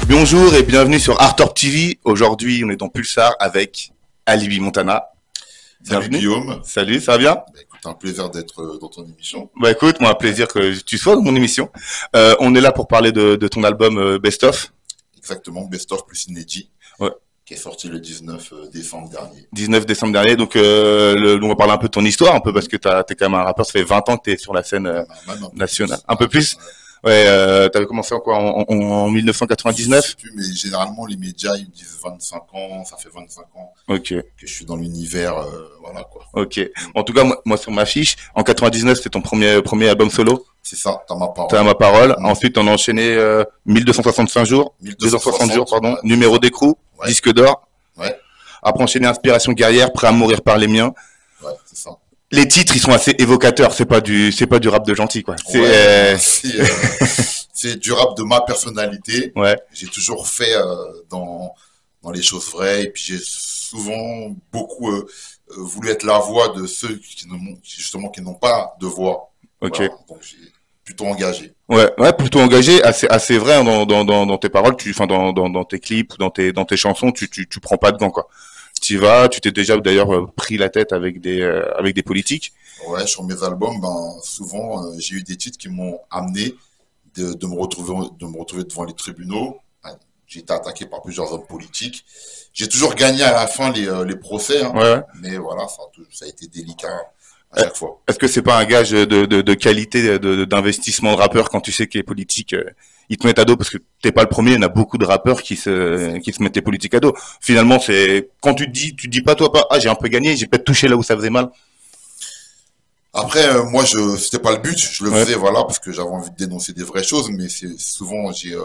Bonjour et bienvenue sur Artop TV. Aujourd'hui, on est dans Pulsar avec Alibi Montana. Salut Guillaume. Salut, ça va bien? Écoute, un plaisir d'être dans ton émission. Écoute, moi un plaisir que tu sois dans mon émission. On est là pour parler de ton album Best Of. Exactement, Best Of plus Inédit. Ouais. Qui est sorti le 19 décembre dernier. 19 décembre dernier, donc on va parler un peu de ton histoire, un peu parce que t'es quand même un rappeur, ça fait 20 ans que t'es sur la scène nationale. Un peu plus. Ouais, t'avais commencé en quoi, en 1999? Je sais plus, mais généralement les médias ils me disent 25 ans, ça fait 25 ans Ok. que je suis dans l'univers, voilà quoi. Ok. En tout cas, moi sur ma fiche, en 99, c'était ton premier album solo. C'est ça, t'as ma parole. T'as ma parole. Ensuite, on a enchaîné 1265 jours. 1260 jours, pardon. Ouais. Numéro d'écrou, ouais. Disque d'or. Ouais. Après, enchaîné Inspiration guerrière, Prêt à mourir par les miens. Ouais, c'est ça. Les titres, ils sont assez évocateurs. C'est pas du rap de gentil, quoi. C'est du rap de ma personnalité. Ouais. J'ai toujours fait dans les choses vraies. Et puis j'ai souvent beaucoup voulu être la voix de ceux qui n'ont pas de voix. Ok. Voilà. Donc j'ai plutôt engagé. Ouais, plutôt engagé, assez vrai hein, dans tes paroles, dans tes clips, dans tes chansons, tu prends pas de gants, quoi. Tu vas, tu t'es déjà d'ailleurs pris la tête avec des politiques. Ouais, sur mes albums, souvent j'ai eu des titres qui m'ont amené de me retrouver devant les tribunaux. J'ai été attaqué par plusieurs hommes politiques. J'ai toujours gagné à la fin les procès, hein, ouais. Mais voilà, ça a été délicat à chaque fois. Est-ce que c'est pas un gage de qualité d'investissement de rappeur quand tu sais que les politiques ils te mettent à dos, parce que t'es pas le premier, il y en a beaucoup de rappeurs qui se mettent les politiques à dos. Finalement, c'est quand tu te dis pas toi j'ai un peu gagné, j'ai peut-être touché là où ça faisait mal. Après, moi, c'était pas le but. Je le faisais, voilà, parce que j'avais envie de dénoncer des vraies choses. Mais souvent, j'ai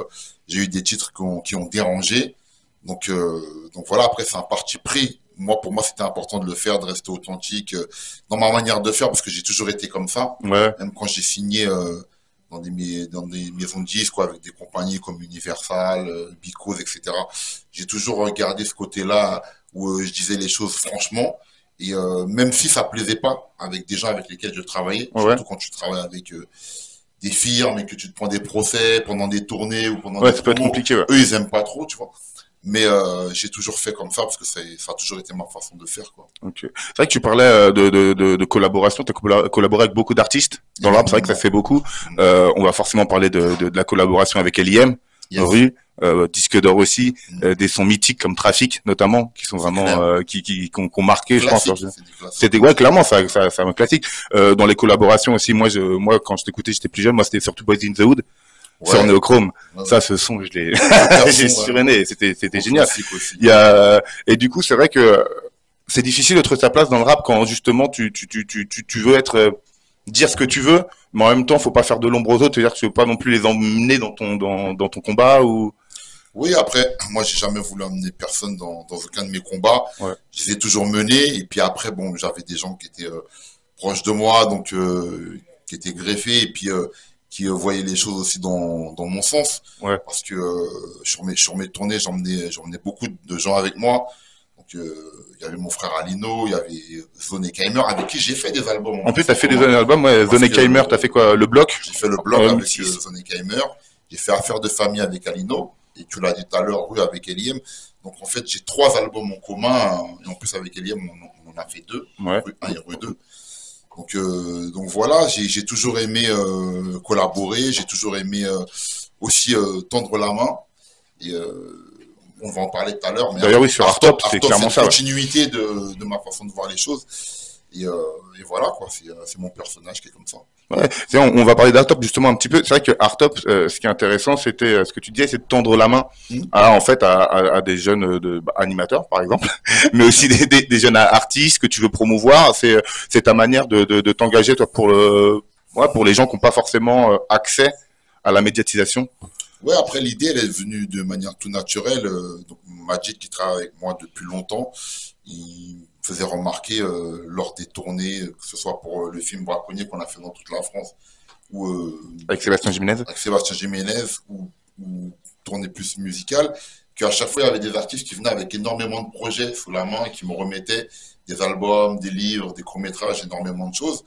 eu des titres qui ont dérangé. Donc voilà. Après, c'est un parti pris. Pour moi, c'était important de le faire, de rester authentique dans ma manière de faire, parce que j'ai toujours été comme ça. Ouais. Même quand j'ai signé dans des maisons de disques, quoi, avec des compagnies comme Universal, Because, etc. J'ai toujours regardé ce côté-là où je disais les choses franchement. Et même si ça plaisait pas avec des gens avec lesquels je travaillais, surtout quand tu travailles avec des firmes et que tu te prends des procès pendant des tournées ou pendant des ça peut être compliqué. Ouais. Eux, ils aiment pas trop, tu vois. Mais j'ai toujours fait comme ça parce que ça a toujours été ma façon de faire, quoi. Ok. C'est vrai que tu parlais de collaboration. Tu as collaboré avec beaucoup d'artistes dans le rap. C'est vrai que ça fait beaucoup. On va forcément parler de la collaboration avec L.I.M. Yes. Rue. Disque d'or aussi, des sons mythiques comme Trafic notamment, qui sont vraiment qui ont marqué, classique, je pense. C'était clairement ça un classique. Dans les collaborations aussi, moi quand je t'écoutais, j'étais plus jeune, moi c'était surtout Boys in the Hood sur Neochrome. Ouais. Ça, ce son, j'ai suréné, c'était génial. Et du coup, c'est vrai que c'est difficile de trouver sa place dans le rap quand justement tu veux dire ce que tu veux, mais en même temps, faut pas faire de l'ombre aux autres, c'est-à-dire que tu veux pas non plus les emmener dans ton combat ou. Oui, après, moi, j'ai jamais voulu emmener personne dans aucun de mes combats. Ouais. Je les ai toujours menés. Et puis après, bon, j'avais des gens qui étaient proches de moi, donc qui étaient greffés et puis qui voyaient les choses aussi dans mon sens. Ouais. Parce que sur mes tournées, j'emmenais beaucoup de gens avec moi. Donc il y avait mon frère Alino, il y avait Zone et Keimer, avec qui j'ai fait des albums. En plus, t'as fait des albums, ouais. Zone et Keimer, t'as fait quoi? Le bloc? J'ai fait le bloc avec Zone et Keimer. J'ai fait Affaire de famille avec Alino. Et tu l'as dit tout à l'heure, Rue avec L.I.M. Donc en fait, j'ai 3 albums en commun. Et en plus, avec L.I.M, on en a fait 2. Ouais. Rue 1 et Rue 2. Donc voilà, j'ai toujours aimé collaborer. J'ai toujours aimé aussi tendre la main. Et on va en parler tout à l'heure. D'ailleurs, oui, sur Artop, c'est clairement ça. C'est une continuité de ma façon de voir les choses. Et voilà, quoi. C'est mon personnage qui est comme ça. Ouais. On va parler d'Artop justement un petit peu. C'est vrai que Artop, ce qui est intéressant, c'était ce que tu disais, c'est de tendre la main à des jeunes animateurs, par exemple, mais aussi des jeunes artistes que tu veux promouvoir. C'est ta manière de t'engager, toi, pour les gens qui n'ont pas forcément accès à la médiatisation. Ouais, après l'idée, elle est venue de manière tout naturelle. Donc Majid, qui travaille avec moi depuis longtemps, il faisait remarquer lors des tournées, que ce soit pour le film Braconnier qu'on a fait dans toute la France, ou avec Sébastien Jiménez, ou tournée plus musicale, qu'à chaque fois il y avait des artistes qui venaient avec énormément de projets sous la main et qui me remettaient des albums, des livres, des courts-métrages, énormément de choses.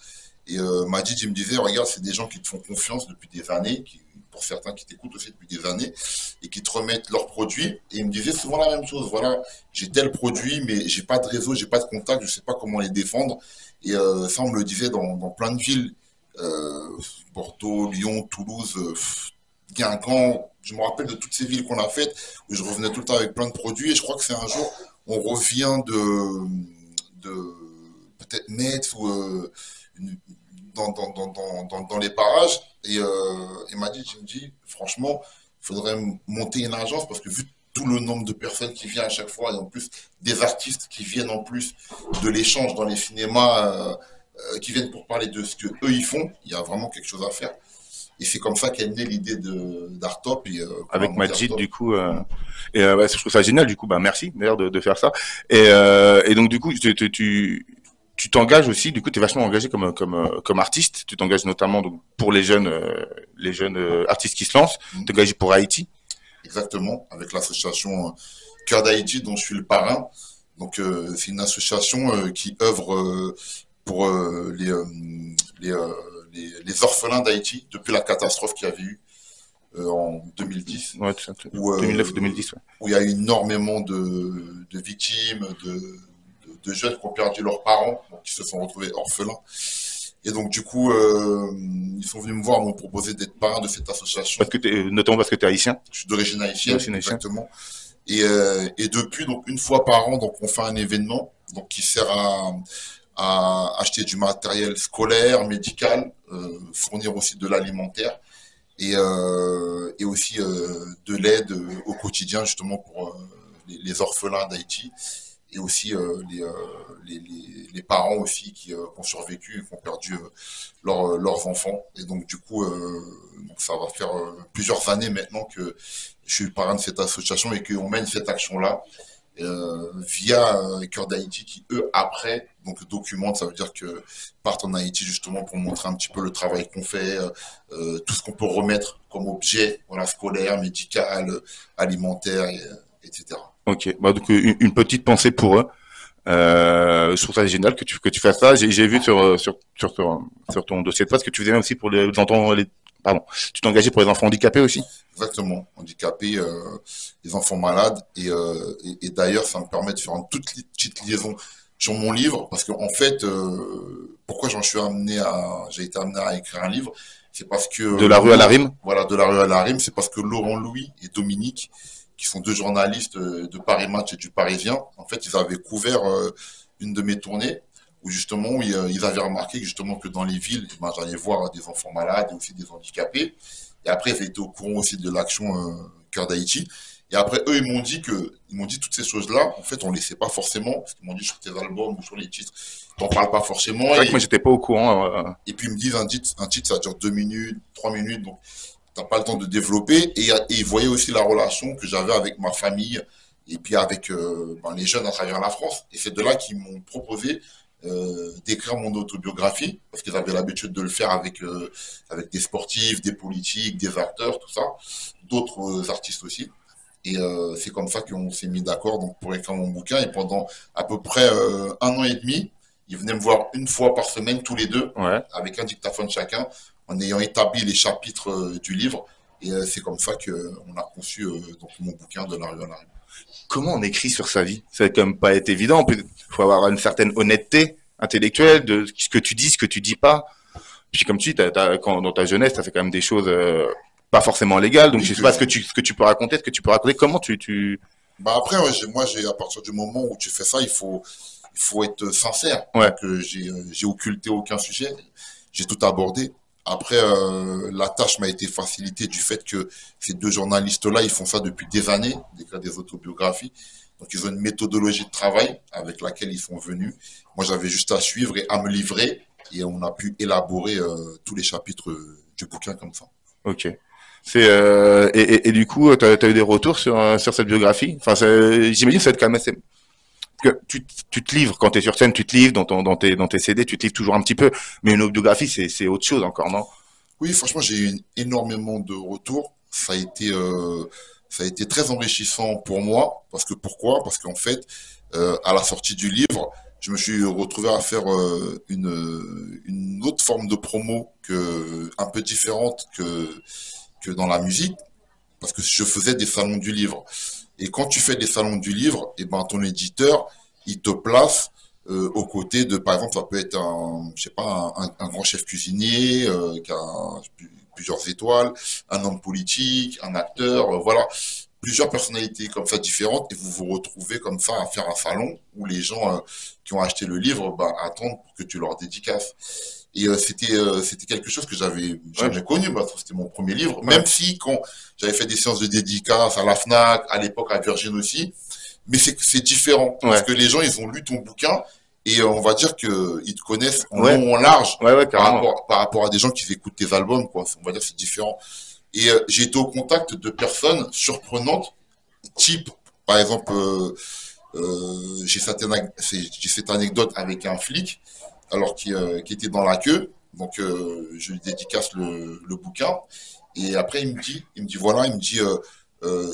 Et Majid, il me disait, regarde, c'est des gens qui te font confiance depuis des années, pour certains qui t'écoutent aussi depuis des années et qui te remettent leurs produits. Et ils me disaient souvent la même chose. Voilà, j'ai tel produit, mais j'ai pas de réseau, j'ai pas de contact, je sais pas comment les défendre. Et ça, on me le disait dans plein de villes, Bordeaux, Lyon, Toulouse, Guingamp. Je me rappelle de toutes ces villes qu'on a faites où je revenais tout le temps avec plein de produits. Et je crois que c'est un jour, on revient de peut-être Metz ou une- dans les parages. Et il m'a dit, tu me dis, franchement, il faudrait monter une agence parce que vu tout le nombre de personnes qui viennent à chaque fois et en plus des artistes qui viennent en plus de l'échange dans les cinémas qui viennent pour parler de ce que eux ils font, il y a vraiment quelque chose à faire. Et c'est comme ça qu'est née l'idée de d'Artop et qu'on a Avec monté Majid, Artop. du coup, ouais, je trouve ça génial, du coup, bah, merci, d'ailleurs, de faire ça. Et donc, du coup, tu t'engages aussi, du coup, tu es vachement engagé comme artiste. Tu t'engages notamment donc, pour les jeunes artistes qui se lancent. Tu Mm. t'engages pour Haïti. Exactement, avec l'association Cœur d'Haïti dont je suis le parrain. Donc c'est une association qui œuvre pour les, euh, les orphelins d'Haïti depuis la catastrophe qu'il y avait eu en 2010, Ouais, tout ça, tout. où 2009 ou 2010, ouais. où il y a eu énormément de victimes, de jeunes qui ont perdu leurs parents, donc qui se sont retrouvés orphelins. Et donc du coup, ils sont venus me voir, m'ont proposé d'être parrain de cette association. Notamment parce que tu es haïtien. Je suis d'origine haïtienne, D'origine haïtienne. exactement. Et depuis, donc une fois par an, donc on fait un événement donc qui sert à acheter du matériel scolaire, médical, fournir aussi de l'alimentaire et aussi de l'aide au quotidien justement pour les orphelins d'Haïti et aussi les parents aussi qui ont survécu et qui ont perdu leurs enfants. Et donc du coup, donc ça va faire plusieurs années maintenant que je suis le parrain de cette association et qu'on mène cette action-là via Cœur d'Haïti qui, eux, après, donc documentent, ça veut dire que partent en Haïti justement pour montrer un petit peu le travail qu'on fait, tout ce qu'on peut remettre comme objet, voilà, scolaire, médical, alimentaire, etc. Ok. Bah, donc, une petite pensée pour eux. Je trouve ça génial que tu fasses ça. J'ai vu sur ton dossier de presse que tu faisais même aussi pour pardon. Tu t'engageais pour les enfants handicapés aussi. Exactement, handicapés, les enfants malades. Et d'ailleurs, ça me permet de faire une toute petite liaison sur mon livre, parce qu'en fait, pourquoi j'ai été amené à écrire un livre, c'est parce que De la rue à la rime. voilà, de la rue à la rime, c'est parce que Laurent Louis et Dominique, qui sont deux journalistes de Paris Match et du Parisien, en fait, ils avaient couvert une de mes tournées où justement ils avaient remarqué que, justement que dans les villes, ben, j'allais voir des enfants malades et aussi des handicapés. Et après, ils étaient au courant aussi de l'action Cœur d'Haïti. Et après, eux, ils m'ont dit toutes ces choses-là. En fait, on ne les sait pas forcément, parce qu'ils m'ont dit sur tes albums ou sur les titres, t'en parles pas forcément. C'est vrai que moi j'étais pas au courant. Et puis ils me disent un titre, ça dure 2 minutes, 3 minutes, donc t'as pas le temps de développer. Et ils voyaient aussi la relation que j'avais avec ma famille et puis avec ben, les jeunes à travers la France. Et c'est de là qu'ils m'ont proposé d'écrire mon autobiographie, parce qu'ils avaient l'habitude de le faire avec des sportifs, des politiques, des acteurs, tout ça, d'autres artistes aussi. Et c'est comme ça qu'on s'est mis d'accord donc pour écrire mon bouquin. Et pendant à peu près 1 an et demi, ils venaient me voir une fois par semaine, tous les deux, Ouais. avec un dictaphone chacun, en ayant établi les chapitres du livre. Et c'est comme ça qu'on a conçu donc mon bouquin de la rue à la rue. Comment on écrit sur sa vie? Ça va quand même pas être évident. Il faut avoir une certaine honnêteté intellectuelle de ce que tu dis, ce que tu dis pas. Puis comme tu dis, dans ta jeunesse, tu as fait quand même des choses pas forcément légales. Donc Oui, je sais pas ce que tu peux raconter, ce que tu peux raconter. Comment tu... Bah après, ouais, à partir du moment où tu fais ça, il faut être sincère. Ouais. Donc, j'ai occulté aucun sujet, j'ai tout abordé. Après, la tâche m'a été facilitée du fait que ces deux journalistes-là, ils font ça depuis des années, d'écrire des autobiographies. Donc, ils ont une méthodologie de travail avec laquelle ils sont venus. Moi, j'avais juste à suivre et à me livrer. Et on a pu élaborer tous les chapitres du bouquin comme ça. Ok. Et du coup, t'as eu des retours sur cette biographie. Enfin, j'imagine que ça va être quand même assez... que tu te livres quand tu es sur scène, tu te livres dans tes CD, tu te livres toujours un petit peu. Mais une autobiographie, c'est autre chose encore, non? Oui, franchement, j'ai eu énormément de retours. Ça a été très enrichissant pour moi. Parce que pourquoi? Parce qu'en fait, à la sortie du livre, je me suis retrouvé à faire une autre forme de promo un peu différente que que dans la musique, parce que je faisais des salons du livre. Et quand tu fais des salons du livre, et ben ton éditeur, il te place aux côtés de, par exemple, ça peut être je sais pas, un grand chef cuisinier qui a plusieurs étoiles, un homme politique, un acteur, voilà, plusieurs personnalités comme ça différentes, et vous vous retrouvez comme ça à faire un salon où les gens qui ont acheté le livre attendent pour que tu leur dédicaces. Et c'était quelque chose que j'avais jamais connu, parce que c'était mon premier livre. Même si quand j'avais fait des séances de dédicaces à la Fnac, à l'époque à Virgin aussi, mais c'est différent parce que les gens ils ont lu ton bouquin et on va dire que ils te connaissent en long en large par rapport à des gens qui écoutent tes albums, quoi. On va dire que c'est différent. Et j'ai été au contact de personnes surprenantes, type par exemple j'ai cette anecdote avec un flic alors qui était dans la queue, donc je lui dédicace le bouquin et après il me dit voilà, il me dit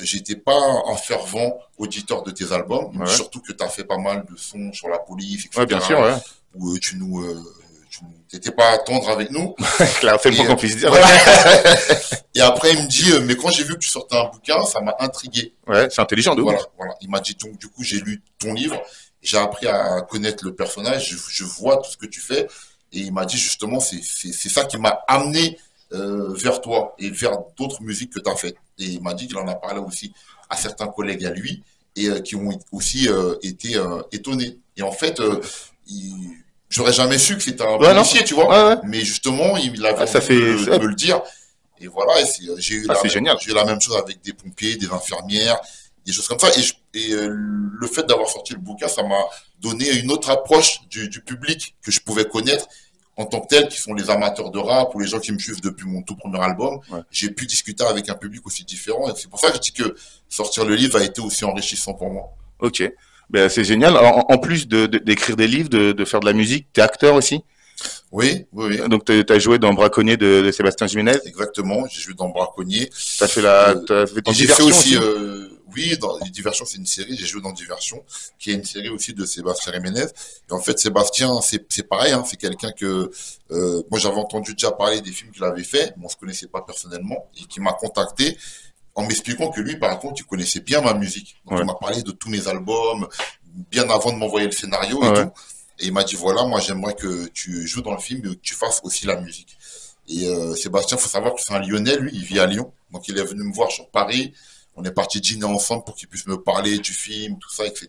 j'étais pas un fervent auditeur de tes albums, surtout que tu as fait pas mal de sons sur la police, etc. Ouais, bien sûr, ouais. Où tu n'étais pas tendre avec nous. Claire, c'est le point qu'on puisse dire. Voilà. Et après, il me dit, mais quand j'ai vu que tu sortais un bouquin, ça m'a intrigué. Ouais, c'est intelligent, de ouf. Voilà. Il m'a dit, donc, du coup, j'ai lu ton livre, j'ai appris à connaître le personnage, je vois tout ce que tu fais. Et il m'a dit, justement, c'est ça qui m'a amené vers toi et vers d'autres musiques que tu as faites. Et il m'a dit qu'il en a parlé aussi à certains collègues à lui et qui ont aussi été étonnés. Et en fait, j'aurais jamais su que c'était un policier, tu vois. Mais justement, il avait envie de me le dire. Et voilà, j'ai eu la même chose avec des pompiers, des infirmières, des choses comme ça. Et le fait d'avoir sorti le bouquin, ça m'a donné une autre approche du public que je pouvais connaître en tant que tel, qui sont les amateurs de rap ou les gens qui me suivent depuis mon tout premier album. J'ai pu discuter avec un public aussi différent. Et c'est pour ça que je dis que sortir le livre a été aussi enrichissant pour moi. Ok. Ben, c'est génial. Alors, en plus d'écrire des livres, de faire de la musique, t'es acteur aussi? Oui. Donc, t'as joué dans Braconnier de Sébastien Jiménez? Exactement. J'ai joué dans Braconnier. T'as fait des Diversions aussi? Oui, dans Diversions, c'est une série. J'ai joué dans Diversions, qui est une série aussi de Sébastien Jiménez. Et en fait, Sébastien, c'est pareil, hein. C'est quelqu'un que, moi, j'avais entendu déjà parler des films qu'il avait fait, mais on se connaissait pas personnellement, et qui m'a contacté en m'expliquant que lui, par contre, il connaissait bien ma musique. Donc, il m'a parlé de tous mes albums, bien avant de m'envoyer le scénario et tout. Et il m'a dit, voilà, moi, j'aimerais que tu joues dans le film, mais que tu fasses aussi la musique. Et Sébastien, faut savoir que c'est un Lyonnais, lui, il vit à Lyon. Donc, il est venu me voir sur Paris. On est parti dîner ensemble pour qu'il puisse me parler du film, tout ça, etc.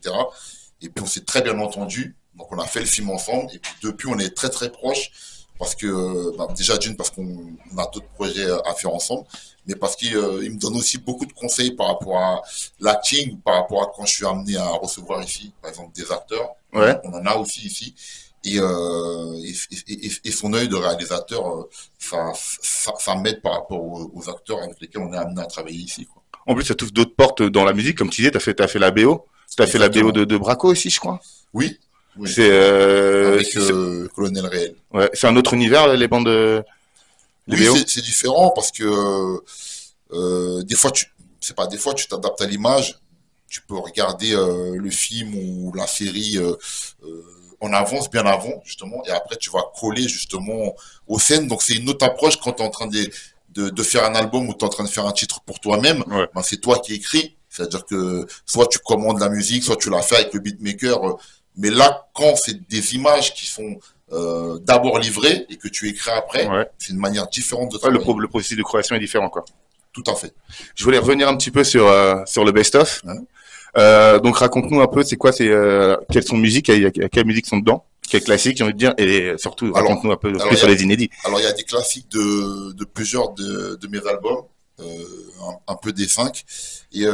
Et puis, on s'est très bien entendu. Donc, on a fait le film ensemble. Et puis, depuis, on est très, très proches. Parce que, déjà, d'une, parce qu'on a d'autres projets à faire ensemble. Mais parce qu'il me donne aussi beaucoup de conseils par rapport à l'acting, par rapport à quand je suis amené à recevoir ici, par exemple, des acteurs. On en a aussi ici. Et son œil de réalisateur, ça m'aide par rapport aux acteurs avec lesquels on est amené à travailler ici, quoi. En plus, ça t'ouvre d'autres portes dans la musique, comme tu disais, t'as fait la BO. T'as fait la BO de Braco aussi, je crois. Oui. C'est avec Colonel Réel. Ouais, c'est un autre univers, les bandes de BO. C'est différent parce que des fois tu t'adaptes à l'image. Tu peux regarder le film ou la série en avance, bien avant, justement, et après tu vas coller justement aux scènes. Donc c'est une autre approche quand tu es en train de faire un album ou tu es en train de faire un titre pour toi-même. C'est toi qui écris. C'est-à-dire que soit tu commandes la musique, soit tu la fais avec le beatmaker. Mais là, quand c'est des images qui sont d'abord livrées et que tu écris après, c'est une manière différente de travailler. Le processus de création est différent, quoi. Tout à fait. Je voulais revenir un petit peu sur le best-of. Donc raconte-nous un peu, quelles sont musiques, quelles musiques sont dedans, quelles classiques, j'ai envie de dire, et surtout raconte-nous un peu plus sur les inédits. Alors il y a des classiques de plusieurs de mes albums, un peu des 5, et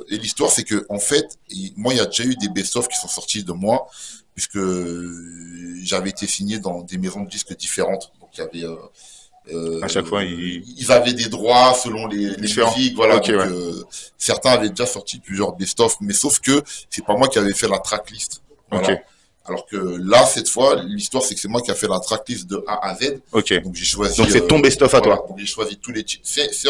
l'histoire c'est que en fait, moi il y a déjà eu des best-of qui sont sortis de moi, puisque j'avais été signé dans des maisons de disques différentes, donc il y avait à chaque fois, ils avaient des droits selon les musiques, voilà. Okay, donc, certains avaient déjà sorti plusieurs best-of, mais sauf que c'est pas moi qui avais fait la tracklist. Voilà. Okay. Alors que là, cette fois, l'histoire c'est que c'est moi qui a fait la tracklist de A à Z. Okay. Donc j'ai choisi. Donc c'est ton best-of à toi. Donc j'ai choisi tous les titres. C'est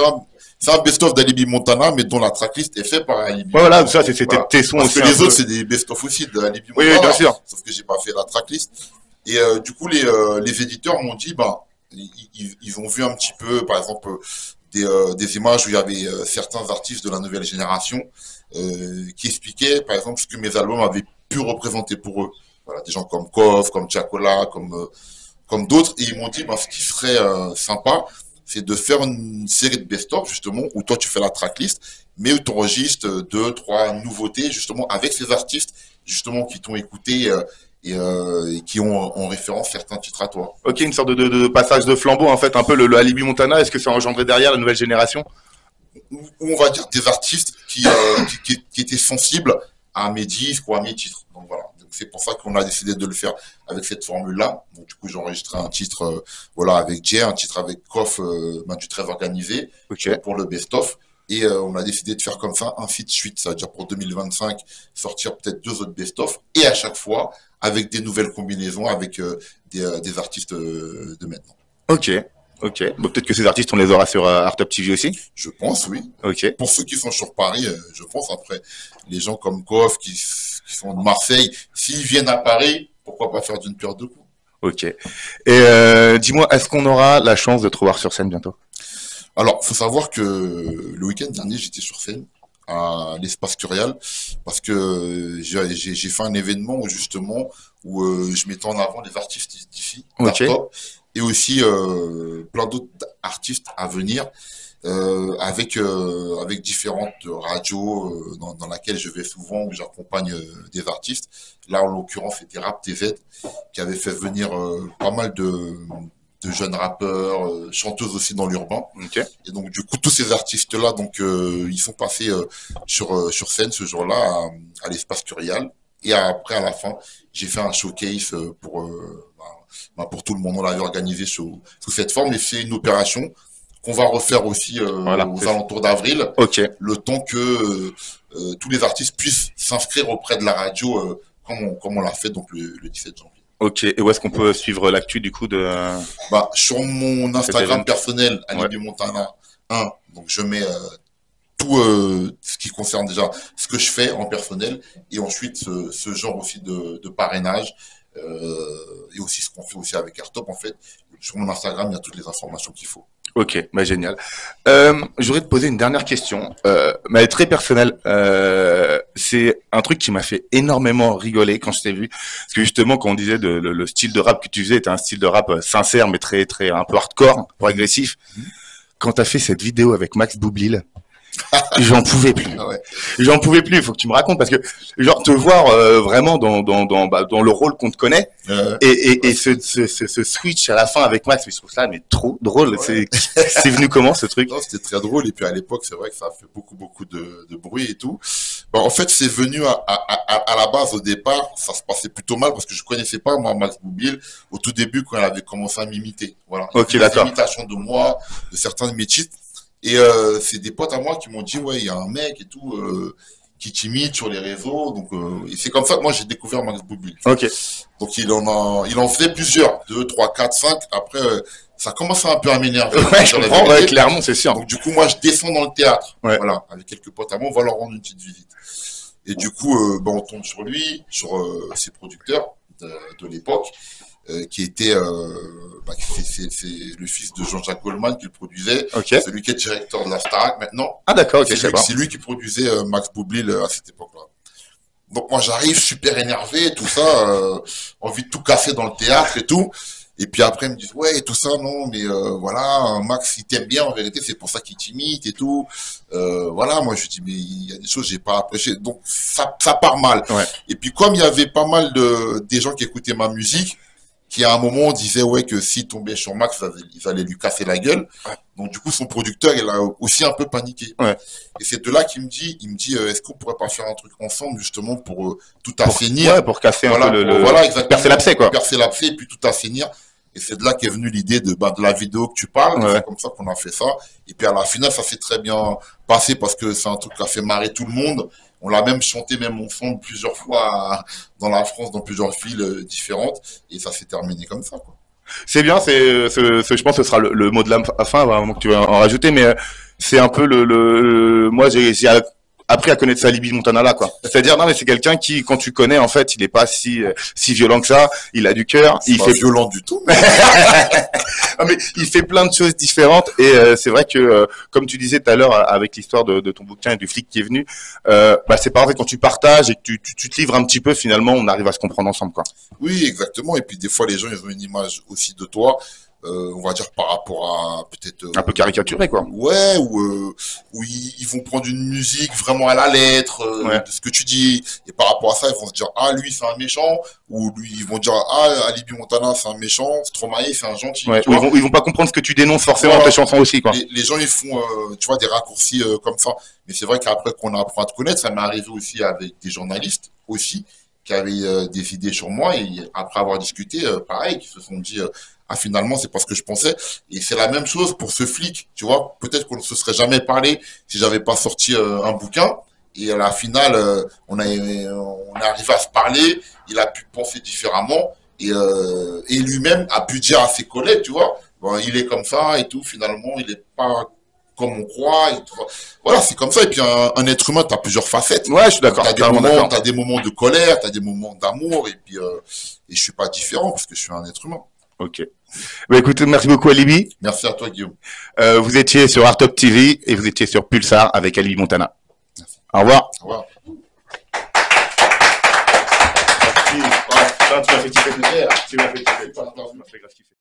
un best-of d'Alibi Montana, mais dont la tracklist est faite par Alibi. Voilà, ça c'était tes sons aussi. Parce que les autres c'est des best-of aussi d'Alibi Montana. Oui, bien sûr. Sauf que j'ai pas fait la tracklist. Et du coup les éditeurs m'ont dit, ils ont vu un petit peu, par exemple, des images où il y avait certains artistes de la nouvelle génération qui expliquaient, par exemple, ce que mes albums avaient pu représenter pour eux. Voilà, des gens comme Koff, comme Chacola, comme d'autres. Et ils m'ont dit, ce qui serait sympa, c'est de faire une série de best-of, justement, où toi, tu fais la tracklist, mais où tu enregistres 2, 3 nouveautés, justement, avec ces artistes, justement, qui t'ont écouté et qui ont en référence certains titres à toi. Ok, une sorte de passage de flambeau, en fait, un peu le Alibi Montana. Est-ce que ça a engendré derrière la nouvelle génération? Ou on va dire des artistes qui étaient sensibles à mes disques ou à mes titres. Donc voilà. C'est pour ça qu'on a décidé de le faire avec cette formule-là. Donc du coup, j'ai enregistré un titre, voilà, avec Jay, un titre avec Koff, du très organisé, pour le best-of. Et on a décidé de faire comme ça, ainsi de suite. C'est-à-dire pour 2025, sortir peut-être 2 autres best-of. Et à chaque fois, avec des nouvelles combinaisons, avec des artistes de maintenant. Ok. Ok. Bon, peut-être que ces artistes, on les aura sur Art Up TV aussi. Je pense, oui. Ok. Pour ceux qui sont sur Paris, je pense. Après, les gens comme Koff qui sont de Marseille, s'ils viennent à Paris, pourquoi pas faire d'une pierre deux coups. Ok. Et dis-moi, est-ce qu'on aura la chance de te revoir sur scène bientôt? Alors, faut savoir que le week-end dernier, j'étais sur scène à l'Espace Curial parce que j'ai fait un événement où justement où je mettais en avant les artistes d'ici, et aussi plein d'autres artistes à venir. Avec différentes radios dans laquelle je vais souvent, où j'accompagne des artistes. Là, en l'occurrence, c'était Rap TZ qui avait fait venir pas mal de jeunes rappeurs, chanteuses aussi dans l'urbain. Okay. Et donc, du coup, tous ces artistes-là, donc, ils sont passés sur scène ce jour-là à l'Espace Curial. Et après, à la fin, j'ai fait un showcase pour tout le monde. On l'avait organisé sous cette forme. Et c'est une opération qu'on va refaire aussi aux alentours d'avril, le temps que tous les artistes puissent s'inscrire auprès de la radio comme on l'a fait donc le 17 janvier. Ok, et où est-ce qu'on peut suivre l'actu du coup de... Sur mon Instagram personnel, Alibi Montana 1, donc je mets tout ce qui concerne déjà ce que je fais en personnel, et ensuite ce genre aussi de parrainage, et aussi ce qu'on fait aussi avec Airtop en fait. Sur mon Instagram, il y a toutes les informations qu'il faut. Ok, génial. Je voudrais te poser une dernière question, mais elle est très personnelle. C'est un truc qui m'a fait énormément rigoler quand je t'ai vu, parce que justement, quand on disait le style de rap que tu faisais était un style de rap sincère, mais très un peu hardcore, pour agressif. Quand t'as fait cette vidéo avec Max Boublil, j'en pouvais plus. J'en pouvais plus. Il faut que tu me racontes parce que genre te voir vraiment dans le rôle qu'on te connaît et ce switch à la fin avec Max, je trouve ça mais trop drôle. C'est venu comment ce truc? Non, c'était très drôle et puis à l'époque c'est vrai que ça a fait beaucoup de bruit et tout. En fait c'est venu à la base au départ ça se passait plutôt mal parce que je connaissais pas moi Max Boublil au tout début quand elle avait commencé à m'imiter. Voilà. Ok, d'accord. Des imitations de moi, de certains de mes titres. Et c'est des potes à moi qui m'ont dit ouais il y a un mec et tout qui t'imite sur les réseaux donc et c'est comme ça que moi j'ai découvert Max Boublil. Ok. Donc il en faisait plusieurs, 2, 3, 4, 5. Après ça commençait un peu à m'énerver. Ouais, je comprends, clairement c'est sûr. Donc du coup moi je descends dans le théâtre, voilà, avec quelques potes à moi, on va leur rendre une petite visite. Et du coup on tombe sur lui, sur ses producteurs de l'époque. Qui était c'est le fils de Jean-Jacques Goldman qui le produisait, celui qui est directeur de la Starac maintenant. Ah d'accord, c'est lui qui produisait Max Boublil à cette époque-là. Donc moi j'arrive super énervé, tout ça, envie de tout casser dans le théâtre et tout. Et puis après ils me disent ouais et tout ça non mais voilà Max il t'aime bien en vérité c'est pour ça qu'il t'imite et tout. Voilà moi je dis mais il y a des choses que j'ai pas appréciées donc ça part mal. Et puis comme il y avait pas mal des gens qui écoutaient ma musique qui à un moment disait ouais que s'il tombait sur Max, ils allaient lui casser la gueule. Donc du coup son producteur il a aussi un peu paniqué. Et c'est de là qu'il me dit est-ce qu'on pourrait pas faire un truc ensemble justement pour tout assainir, pour casser un peu exactement, percer l'abcès quoi. Percer l'abcès et puis tout assainir. Et c'est de là qu'est venue l'idée de la vidéo que tu parles. C'est comme ça qu'on a fait ça. Et puis à la finale ça s'est très bien passé parce que c'est un truc qui a fait marrer tout le monde. On l'a même chanté même ensemble plusieurs fois dans la France, dans plusieurs villes différentes, et ça s'est terminé comme ça, quoi. C'est bien, je pense que ce sera le mot de la fin, vraiment que tu vas en rajouter, mais c'est un peu moi j'ai appris à connaître ça, Alibi Montana là, quoi. C'est-à-dire, non, mais c'est quelqu'un qui, quand tu connais, en fait, il est pas si violent que ça. Il a du cœur. Il fait violent du tout. Non, mais il fait plein de choses différentes et c'est vrai que, comme tu disais tout à l'heure avec l'histoire de ton bouquin et du flic qui est venu, c'est pas vrai quand tu partages et que tu te livres un petit peu, finalement, on arrive à se comprendre ensemble, quoi. Oui, exactement. Et puis des fois, les gens, ils ont une image aussi de toi. On va dire par rapport à peut-être Un peu caricaturé, quoi. ouais, où ils vont prendre une musique vraiment à la lettre de ce que tu dis, et par rapport à ça ils vont se dire ah lui c'est un méchant, ou lui ils vont dire ah Alibi Montana c'est un méchant, Stromae c'est un gentil. Ouais, ils vont pas comprendre ce que tu dénonces forcément dans tes chansons aussi, quoi. Les gens ils font tu vois des raccourcis comme ça, mais c'est vrai qu'après qu'on apprend à te connaître, ça m'est arrivé aussi avec des journalistes aussi qui avaient des idées sur moi, et après avoir discuté pareil qui se sont dit ah finalement c'est pas ce que je pensais, et c'est la même chose pour ce flic, tu vois, peut-être qu'on ne se serait jamais parlé si j'avais pas sorti un bouquin, et à la finale on est arrivé à se parler, il a pu penser différemment, et lui-même a pu dire à ses collègues, tu vois, bon, il est comme ça et tout, finalement il est pas comme on croit, et tout. Voilà, c'est comme ça. Et puis un être humain, t'as plusieurs facettes. Ouais, je suis d'accord. T'as des moments de colère, t'as des moments d'amour, et puis et je suis pas différent parce que je suis un être humain. Ok. Bah écoutez, merci beaucoup Alibi. Merci à toi Guillaume. Vous étiez sur Art Top TV et vous étiez sur Pulsar avec Alibi Montana. Merci. Au revoir. Au revoir. Tu m'as fait kiffer. Tu m'as fait kiffer.